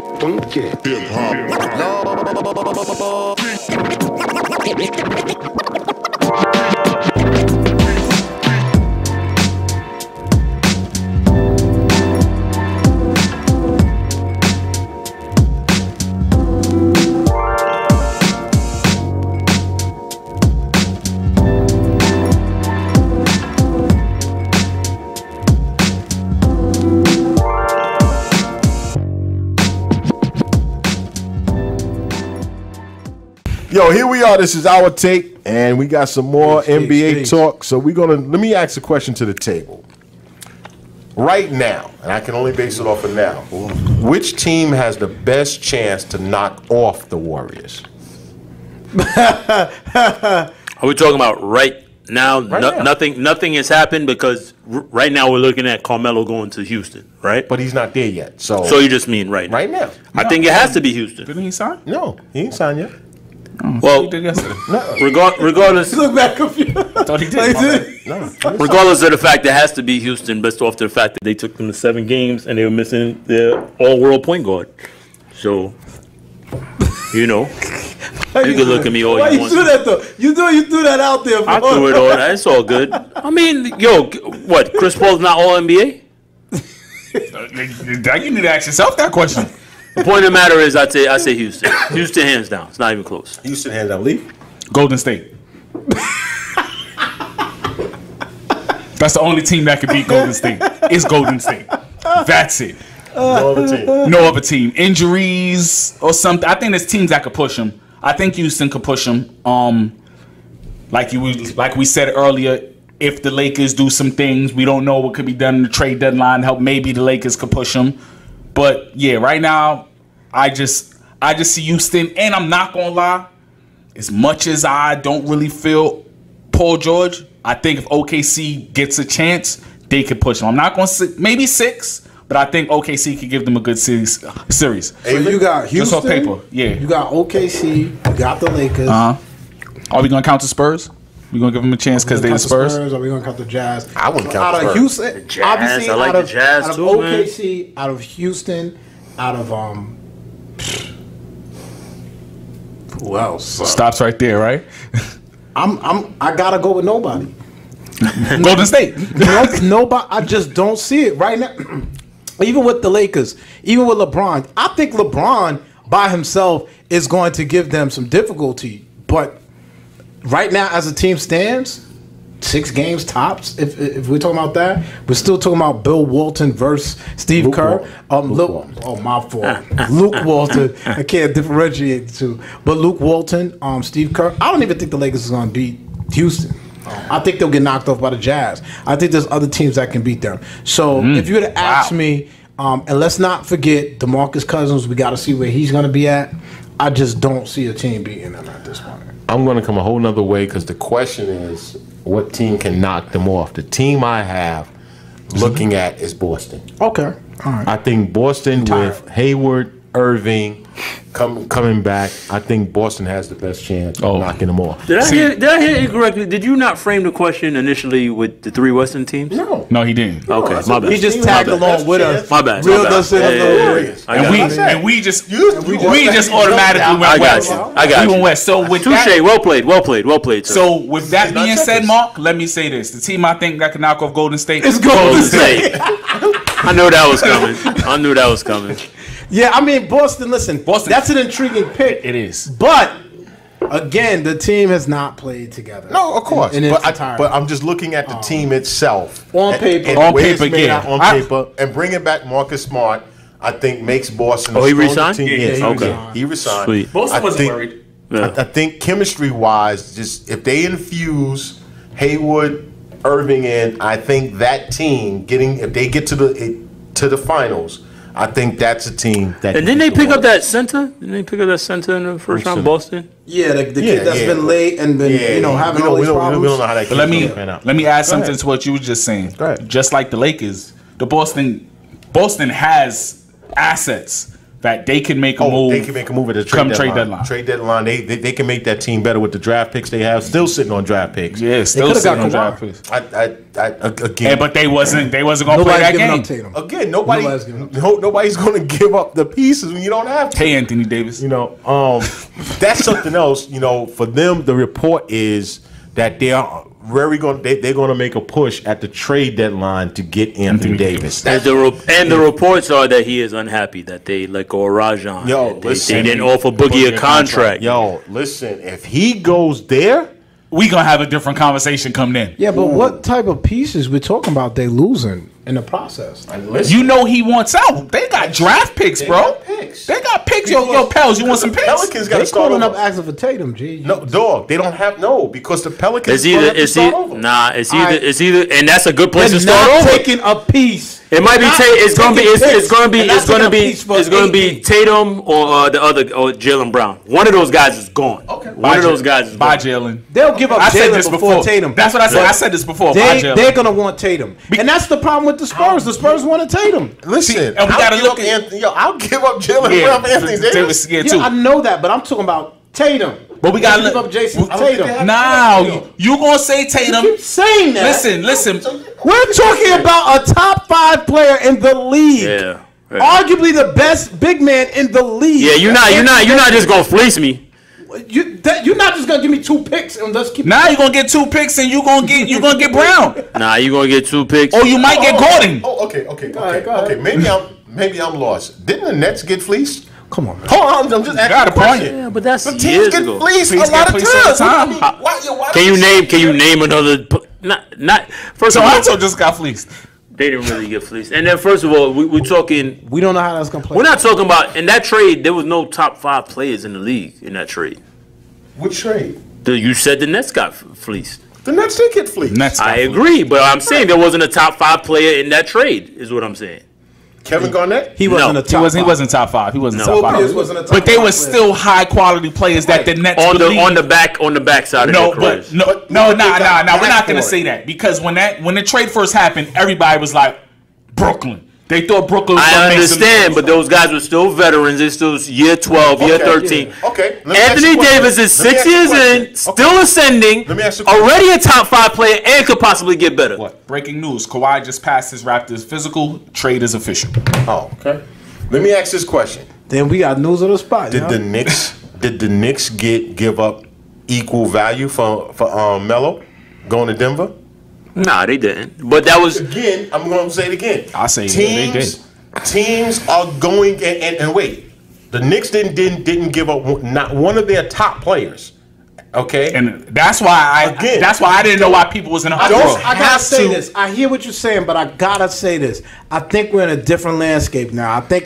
Funky. Hip Yo, here we are. This is our take, and we got some more NBA talk. So let me ask a question to the table. Right now, and I can only base it off of now, which team has the best chance to knock off the Warriors? Are we talking about right now? Nothing has happened because right now we're looking at Carmelo going to Houston, right? But he's not there yet. So you just mean right now? Right now. I think it has to be Houston. Didn't he sign? No, he ain't signed yet. Well, he did yesterday. regardless, Look back confused. I thought he did. regardless of the fact it has to be Houston, based off the fact that they took them to 7 games and they were missing their all-world point guard. So, you know, you can look at me all Why you you want. do that though? You threw that out there. I threw it all. It's all good. I mean, yo, what? Chris Paul's not all NBA? You need to ask yourself that question. The point of the matter is, I say Houston. Houston hands down. It's not even close. Houston hands down. Leave. Golden State. That's the only team that can beat Golden State. It's Golden State. That's it. No other team. No other team. Injuries or something. I think there's teams that could push them. I think Houston could push them. Like we said earlier, if the Lakers do some things, we don't know what could be done in the trade deadline. Help, maybe the Lakers could push them. But yeah, right now, I just see Houston, and I'm not gonna lie. As much as I don't really feel Paul George, I think if OKC gets a chance, they could push them. I'm not gonna say maybe 6, but I think OKC could give them a good series. So you got Houston. Just on paper, yeah. You got OKC. You got the Lakers. Are we gonna count the Spurs? We gonna give them a chance because they're the Spurs? Are we gonna count the Jazz? I wouldn't count out the of Spurs. Houston. The Jazz, Obviously, I like out of, the Jazz out of too, OKC, out of Houston, out of who else? Stops right there, right? I gotta go with nobody. Golden State. Nobody. I just don't see it right now. Even with the Lakers, even with LeBron, I think LeBron by himself is going to give them some difficulty. But right now, as the team stands, 6 games tops. If we're talking about that, we're still talking about Bill Walton versus Steve Kerr. My fault. Luke Walton. I can't differentiate the two. But Luke Walton, Steve Kerr. I don't even think the Lakers is going to beat Houston. I think they'll get knocked off by the Jazz. I think there's other teams that can beat them. So if you were to ask me, and let's not forget DeMarcus Cousins, we got to see where he's going to be at. I just don't see a team beating them at this point. I'm going to come a whole nother way because the question is, what team can knock them off? The team I have looking at is Boston. Okay. All right. I think Boston with Hayward, Irving coming back, I think Boston has the best chance of knocking them off. Did I hear incorrectly? Did you not frame the question initially with the 3 Western teams? No, he didn't. Okay, my bad. He just tagged along with us. My bad. Reeled us in a little bit. And we just automatically went west. I got you. We went west. So with Touche. that, Well played. Sir. so with that being said, Mark, let me say this: the team I think that can knock off Golden State It's Golden State. I knew that was coming. Yeah, I mean, Boston, listen, that's an intriguing pick. It is. But, again, the team has not played together. No, of course. But I'm just looking at the team itself. On paper. And On where it's paper, made yeah. out on paper. And bringing back Marcus Smart, I think, makes Boston Oh, a he stronger resigned? team. Yeah, Yes, he resigned. He resigned. Sweet. Boston wasn't worried. I think chemistry-wise, just if they infuse Hayward, Irving in, I think that team if they get to the finals, I think that's a team that. And didn't they pick up that center? Didn't they pick up that center in the first round, Boston? Yeah, the kid that's been late and been, having all these problems. We don't know how that. But let me add something to what you were just saying. Go ahead. Just like the Lakers, Boston has assets that they can make a move. They can make a move at the trade deadline. Trade deadline. They can make that team better with the draft picks they have. Still sitting on draft picks. Yeah, still sitting on draft picks. Again, but they wasn't going to play that game. Again, nobody's going to give up the pieces when you don't have to. Hey, Anthony Davis. That's something else. For them, the report is that they're going to make a push at the trade deadline to get Anthony Davis. And the reports are that he is unhappy that they let go of Rajon. They didn't offer Boogie a contract. Listen, if he goes there, we gonna have a different conversation come in. Yeah, but what type of pieces we're talking about? They losing in the process. He wants out. They got draft picks, bro. They got picks. Yo, pals, you want some picks? Pelicans got to start calling over. up asking for Tatum, G. No, dog. They don't have because the Pelicans. It's either, and that's a good place to start over. over. Taking a piece. It might be It's going to be Tatum or the other or Jaylen Brown. One of those guys is gone. Okay. One of those guys is by gone. Jaylen. They'll give up Jaylen before Tatum. That's what I said. I said this before. They're going to want Tatum, and that's the problem with the Spurs. The Spurs wanted Tatum. Listen, and we got to look at Anthony. I'll give up Jaylen Brown for Anthony Davis. Yeah, I know that, but I'm talking about Tatum. But we got to give up Jason Tatum. Now you gonna say Tatum? You keep saying that. Listen. We're talking about a top 5 player in the league. Yeah. Arguably the best big man in the league. Yeah, you're not just gonna fleece me. You're not just gonna give me 2 picks and let's keep. Now you're gonna get 2 picks and you're gonna get Brown. Nah, you're gonna get 2 picks. Or you might get Gordon. Okay. Maybe I'm lost. Didn't the Nets get fleeced? Come on, man. Hold on, I'm just asking a question. Yeah, but that's the teams years get ago. fleeced a lot of times. Can you name another? Not first. Toronto just got fleeced. They didn't really get fleeced. And then first of all, we're talking. We don't know how that's gonna play. We're not talking about in that trade. There was no top 5 players in the league in that trade. Which trade? You said the Nets got fleeced. The Nets did get fleeced. I agree, but I'm saying there wasn't a top 5 player in that trade. Is what I'm saying. Kevin Garnett? He wasn't a top 5. He wasn't top 5. He wasn't top 5. But they were still high quality players that the Nets on the back side of their careers. No. We're not gonna say that because when the trade first happened, everybody was like Brooklyn. They thought Brooklyn was I understand, but those guys were still veterans. They're still year 12, year 13. Yeah. Okay. Anthony Davis is 6 years in, still ascending, already a top 5 player, and could possibly get better. What? Breaking news. Kawhi just passed his Raptors physical. Trade is official. Oh, okay. Let me ask this question. Then we got news on the spot. Did the Knicks give up equal value for Melo going to Denver? Nah, they didn't. But that was again. I'm going to say it again. I say they did. Teams are going and wait. The Knicks didn't give up not one of their top players. Okay, and that's why I didn't know why people was in a uproar. I gotta say this. I hear what you're saying, but I gotta say this. I think we're in a different landscape now. I think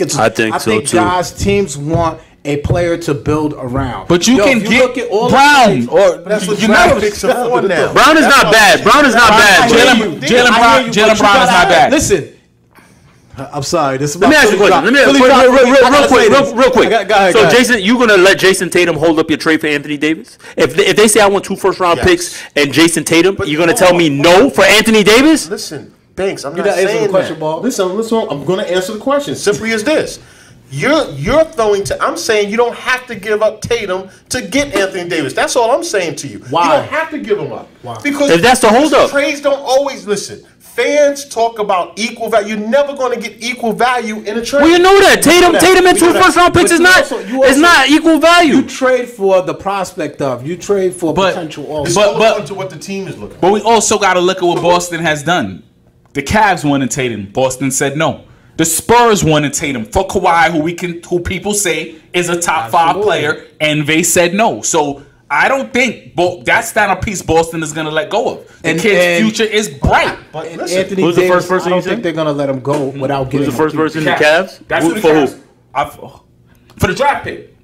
guys, teams want a player to build around. But you can get Brown or that's what draft picks are for now. Brown is not bad. Jaylen Brown is not bad. Listen. I'm sorry. This is Let me ask you a question. Real quick. Go ahead. Jason, you gonna let Jason Tatum hold up your trade for Anthony Davis? If they say I want 2 first-round picks and Jason Tatum, you're gonna tell me no for Anthony Davis? Listen, Banks, I'm not saying that. Listen, I'm gonna answer the question. Simply as this. You're throwing I'm saying you don't have to give up Tatum to get Anthony Davis. That's all I'm saying to you. Why? You don't have to give him up. Why? Because if that's the holdup. Trades don't always listen. Fans talk about equal value. You're never going to get equal value in a trade. Well, you know that Tatum and 2 first-round picks is not equal value. You trade for the prospect of. You trade for potential. It's all up to what the team is looking for. But we also got to look at what Boston has done. The Cavs wanted Tatum. Boston said no. The Spurs wanted Tatum for Kawhi, who people say is a top 5 player, and they said no. So I don't think that's not a piece Boston is going to let go of. The kid's future is bright. But Anthony who's Davis, the first person I don't think they're going to let him go without getting. Who's the first person? The Cavs. That's who the Cavs. For the draft pick,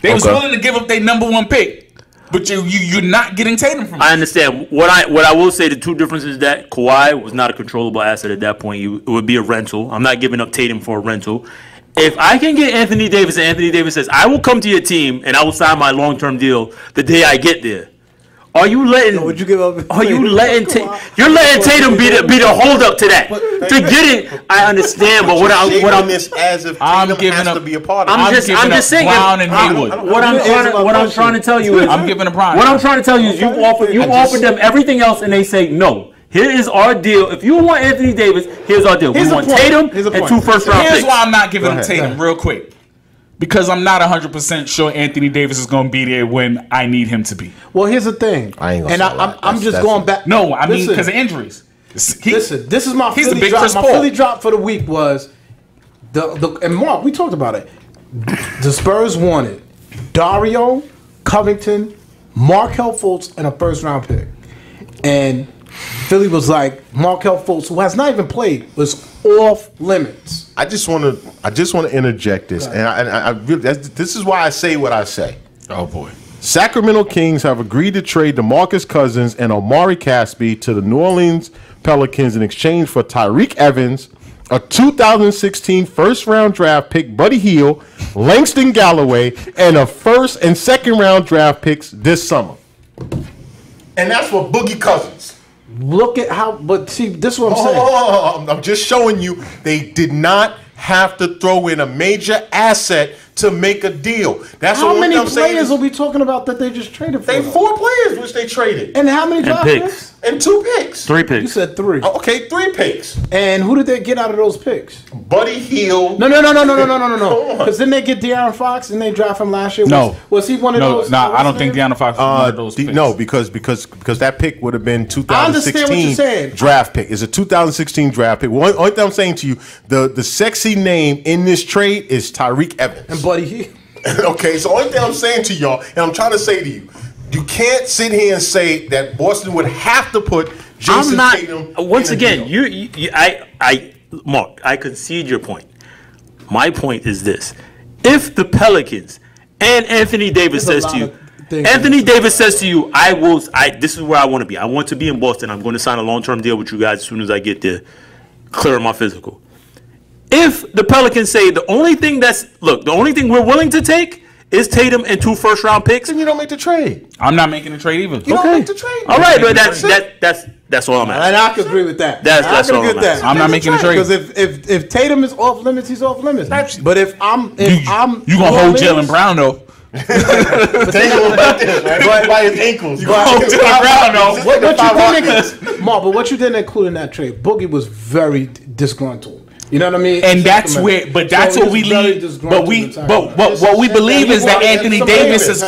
they was willing to give up their number 1 pick. But you're not getting Tatum from. I understand. What I will say, the 2 differences is that Kawhi was not a controllable asset at that point. It would be a rental. I'm not giving up Tatum for a rental. If I can get Anthony Davis and Anthony Davis says, I will come to your team and I will sign my long-term deal the day I get there. Are you letting? Would you give up? Are you letting? You're letting Tatum be the hold up to that. To get it, I understand. But what I'm this as if Tatum has to be a part of it. I'm just saying. Brown and Haywood. What I'm trying to tell you is, I'm giving a Brown. What I'm trying to tell you is, you offered them everything else, and they say no. Here is our deal. If you want Anthony Davis, here's our deal. We want Tatum and 2 first-round picks. Here's why I'm not giving him Tatum real quick. Because I'm not 100% sure Anthony Davis is going to be there when I need him to be. Well, here's the thing. I'm just going back. No, I mean because of injuries. Listen, this is my he's Philly the big drop. Chris My Paul. Philly drop for the week was and Mark, we talked about it. The Spurs wanted Dario, Covington, Markel Fultz, and a first-round pick. And Philly was like, Markel Fultz, who has not even played, was off limits. I just want to interject this, and I really, this is why I say what I say. Oh boy. Sacramento Kings have agreed to trade DeMarcus Cousins and Omari Caspi to the New Orleans Pelicans in exchange for Tyreek Evans, a 2016 first-round draft pick, Buddy Hield, Langston Galloway, and a first and second-round draft picks this summer. And that's for Boogie Cousins. Look at how, but see, this is what I'm saying. I'm just showing you they did not have to throw in a major asset to make a deal. That's how what many I'm saying. players are we talking about that they just traded for? They 4 players which they traded. And how many draft picks? And 2 picks. 3 picks. You said 3. Oh, okay, 3 picks. And who did they get out of those picks? Buddy Hield. No. Because didn't they get De'Aaron Fox and they draft him last year? No. Was he one of those? No, I don't think De'Aaron Fox was one of those picks. No, because that pick would have been I understand what you're 2016 saying. draft pick. It's a 2016 draft pick. Only thing I'm saying to you, the sexy name in this trade is Tyreek Evans. And Buddy Hield. Okay, so only thing I'm saying to y'all, and I'm trying to say to you, you can't sit here and say that Boston would have to put Jason Tatum. Once again, Mark, I concede your point. My point is this: if the Pelicans and Anthony Davis says to you, this is where I want to be. I want to be in Boston. I'm going to sign a long-term deal with you guys as soon as I get there, clear my physical. If the Pelicans say the only thing we're willing to take is Tatum and 2 first-round picks, then you don't make the trade. I'm not making a trade either. You don't make the trade. All right, but that's all I'm at. And I can agree with that. That's all I'm at. I'm not making a trade because if Tatum is off limits, he's off limits. But if I'm you gonna hold Jaylen Brown though. By his ankles. You gonna hold Jaylen Brown though. Mark, but what you didn't include in that trade, Boogie was very disgruntled. You know what I mean? And that's where, but that's what we leave. But what we believe is that Anthony Davis is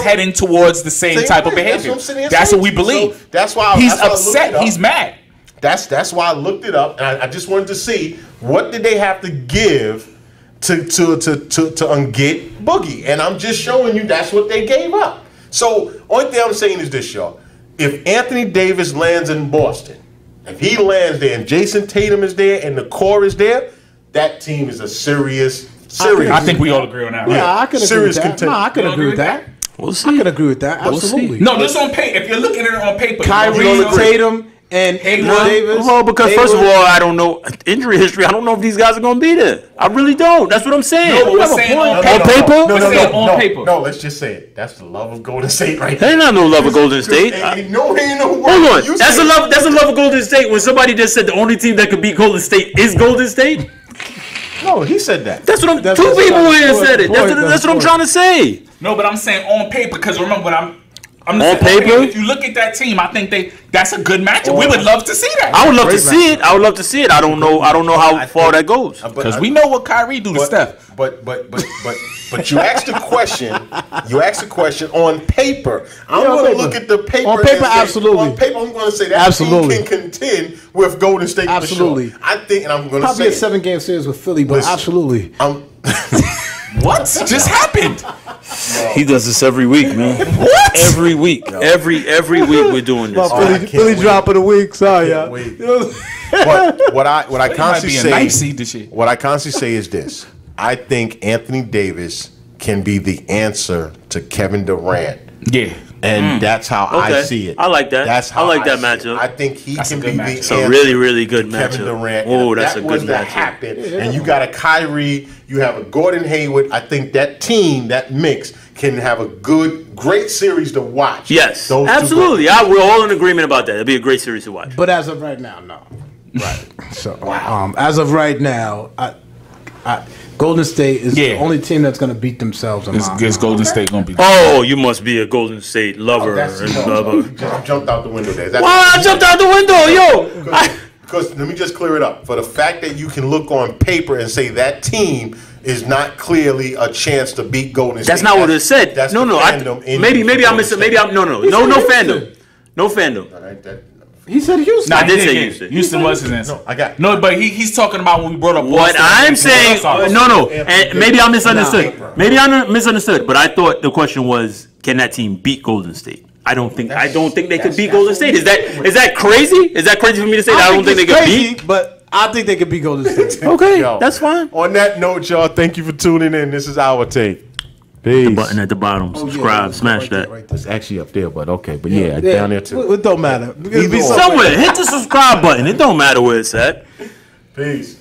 heading towards the same type of behavior. That's what we believe. That's why he's upset. He's mad. That's why I looked it up, and I just wanted to see what did they have to give to get Boogie, and I'm just showing you that's what they gave up. So only thing I'm saying is this, y'all: if Anthony Davis lands in Boston. If he lands there and Jason Tatum is there and the core is there, that team is a serious. I think we all agree on that. Right? Yeah, I can agree with that. No, I can agree with that. We'll see. I can agree with that. Absolutely. No, just on paper. If you're looking at it on paper, Kyrie, Tatum, and Davis. Well, because first of all, I don't know injury history. I don't know if these guys are going to be there. I really don't. That's what I'm saying. No, we're saying on paper. No, let's just say it. That's the love of Golden State, right? There ain't not no love of Golden State. Hold on. That's a love of Golden State. When somebody just said the only team that could beat Golden State is Golden State. No, he said that. That's what I'm. Two people here said it. That's what I'm trying to say. No, but I'm saying on paper because remember what I'm on paper. If you look at that team, I think that's a good matchup. We would love to see that. I would love to see it. I would love to see it. I don't know how far that goes because we know what Kyrie do to Steph. But you asked a question. You asked a question on paper. I'm going to look at the paper. On paper, absolutely. On paper, I'm going to say that team can contend with Golden State. Absolutely. For sure. I think, and I'm going to say probably a 7-game series with Philly, but absolutely. What just happened? He does this every week, man. What? Every week. No. Every week we're doing this. Philly drop of the week. Sorry, y'all. But what I constantly say, what I constantly say is this: I think Anthony Davis can be the answer to Kevin Durant. Yeah. And that's how I Okay. see it. I like that. That's how I like that see it. matchup. I think he That's a can good be the matchup. It's a answer really, really good to Kevin matchup. Durant. Oh, And if that's a that was good to matchup. happen, and you got a Kyrie, you have a Gordon Hayward. I think that team, that mix, can have a great series to watch. Yes, Those two absolutely. guys. We're all in agreement about that. It'll be a great series to watch. But as of right now, no. Right. So, as of right now, Golden State is the only team that's going to beat themselves. Is Golden State going to be? Oh, you must be a Golden State lover. And blah, blah. You just jumped out the window there. That's Why I jumped out the window, yo? Because let me just clear it up. For the fact that you can look on paper and say that team is not clearly a chance to beat Golden State. That's not what it said. That's No, the no. fandom in Maybe I'm Golden missing. State. Maybe I'm no fandom. No fandom. All right, He said Houston. I he did say get- Houston. Houston was his answer. No, I got it. No, but he's talking about when we brought up What Boston. I'm saying, no, and maybe I misunderstood. Nah. Maybe I misunderstood. But I thought the question was, can that team beat Golden State? I don't think they could beat Golden State. Is that crazy? Is that crazy for me to say that I don't think they could beat? But I think they could beat Golden State. Okay, Yo, that's fine. On that note, y'all, thank you for tuning in. This is Our Take. Peace. Button at the bottom. Subscribe. Smash Right there, that. right there. It's actually up there, but okay. But yeah, down there too. It don't matter. Because Either or. Somewhere. Hit the subscribe button. It don't matter where it's at. Peace.